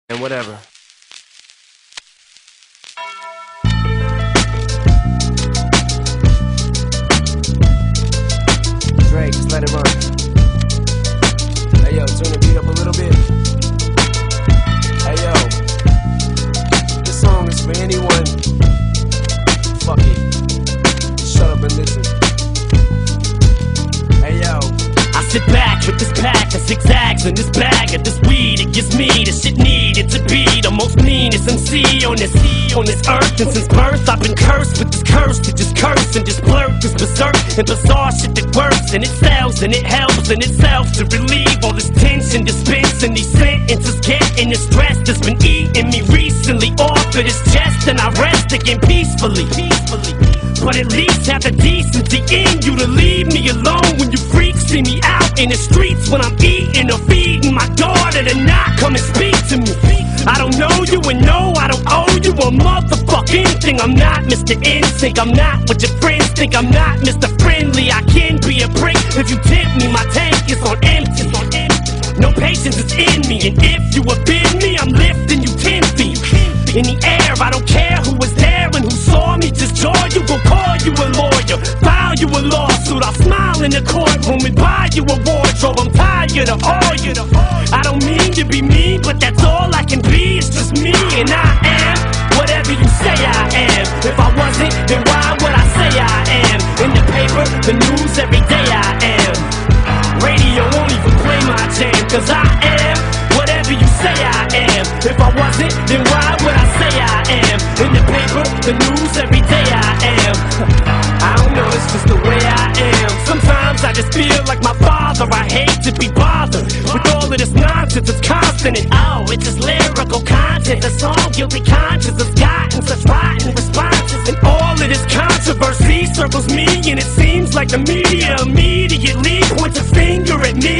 and whatever. Drake, just let it run. Hey yo, turn the beat up a little bit. Hey yo, this song is for anyone. Fuck it, shut up and listen. Hey yo, I sit back with this pack of zigzags and this bag of this weed. It gives me the shit needed to be the most meanest MC on this earth. And since birth I've been cursed with this curse to just curse and just blurt this berserk and bizarre shit that works. And it sells and it helps in itself to relieve all this tension dispensing these sentences, getting the stress that's been eating me recently off of this chest. And I rest again peacefully. But at least have the decency in you to leave me alone when you freaks see me out in the streets when I'm eating or feeding my daughter to not come and speak to me. I don't know you and no, I don't owe you a motherfucking thing. I'm not Mr. Instinct, I'm not what your friends think. I'm not Mr. Friendly, I can be a prick if you tempt me. My tank is on empty. No patience is in me, and if you offend me, I'm lifting you 10 feet in the air. I don't care who was there and who saw me. Just joy, you gon' call you a lawyer, file you a lawsuit. I'll smile in the courtroom and buy you a wardrobe. I'm tired of all you. I don't mean to be mean, but that's all I can be. It's just me, and I am whatever you say I am. If I wasn't, then why would I say I am? In the paper, the news, every day I am. Radio won't even play my jam, cause I am whatever you say I am. If I wasn't, then why would I say I am? In the paper, the news, every day I am. I don't know, it's just the way I am. Sometimes I just feel like my father. I hate to be bothered with all of this nonsense. It's constant and oh, it's just lyrical content. The song Guilty Conscience has gotten such rotten responses. And all of this controversy circles me, and it seems like the media immediately points a finger at me.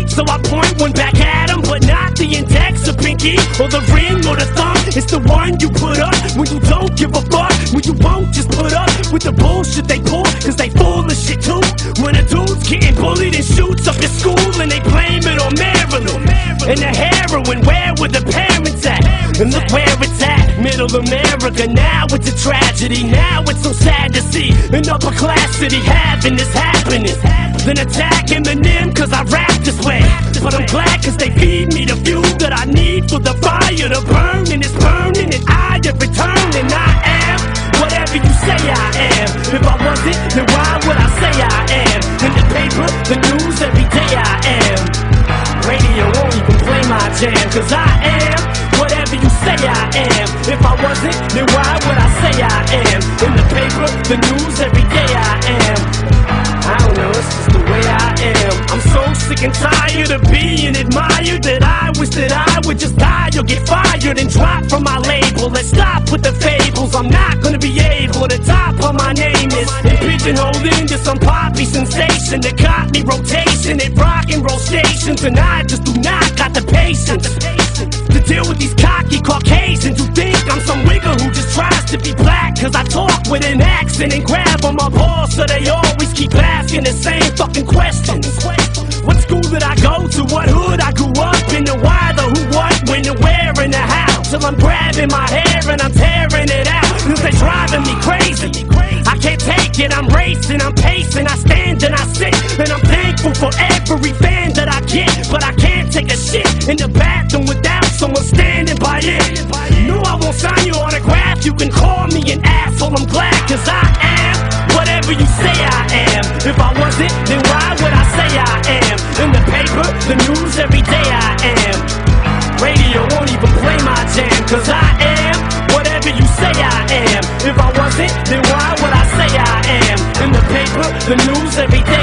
So I point one back at him, but not the index or pinky or the ring or the thumb. It's the one you put up when you don't give a fuck, when you won't just put up with the bullshit they pull, cause they full of shit too. When a dude's getting bullied and shoots up your school and they blame it on Maryland and the heroin, where were the parents at? And look where it's at, middle America. Now it's a tragedy, now it's so sad to see an upper class city having this happiness. Then attack Eminem cause I rap this way. But I'm glad cause they feed me the fuel that I need for the fire to burn. And it's burning and I have returned. And I am whatever you say I am. If I wasn't, then why would I say I am? In the paper, the news, every day I am. Radio won't even play my jam, cause I am whatever you say I am. If I wasn't, then why would I say I am? In the paper, the news, every day I am. I don't know, it's just the way I am. I'm so sick and tired of being admired that I wish that I would just die or get fired and drop from my label. Let's stop with the fables. I'm not gonna be able to top what my name is and pigeonhole into some poppy sensation that got me rotation at rock and roll stations. And I just do not got the patience to deal with these cocky Caucasians who think I'm some wigger who just tries to be black. Cause I talk with an accent and grab on my balls, so they always keep asking the same fucking questions. What school did I go to? What hood I grew up in? The why, the who, what, when, the where, and the how. Till I'm grabbing my hair and I'm tearing it out, cause they driving me crazy. I can't take it, I'm racing, I'm pacing, I stand and I sit, and I'm thankful for every fan that I get. But I can't take a shit in the bathroom without someone standing by it. No, I won't sign your autograph, you can call me an asshole, I'm glad, cause I am whatever you say I am. If I wasn't, then why would I say I am? In the paper, the news, every day I am. Radio won't even play my jam, cause I am whatever you say I am. If I wasn't, then why would I say I am? In the paper, the news, every day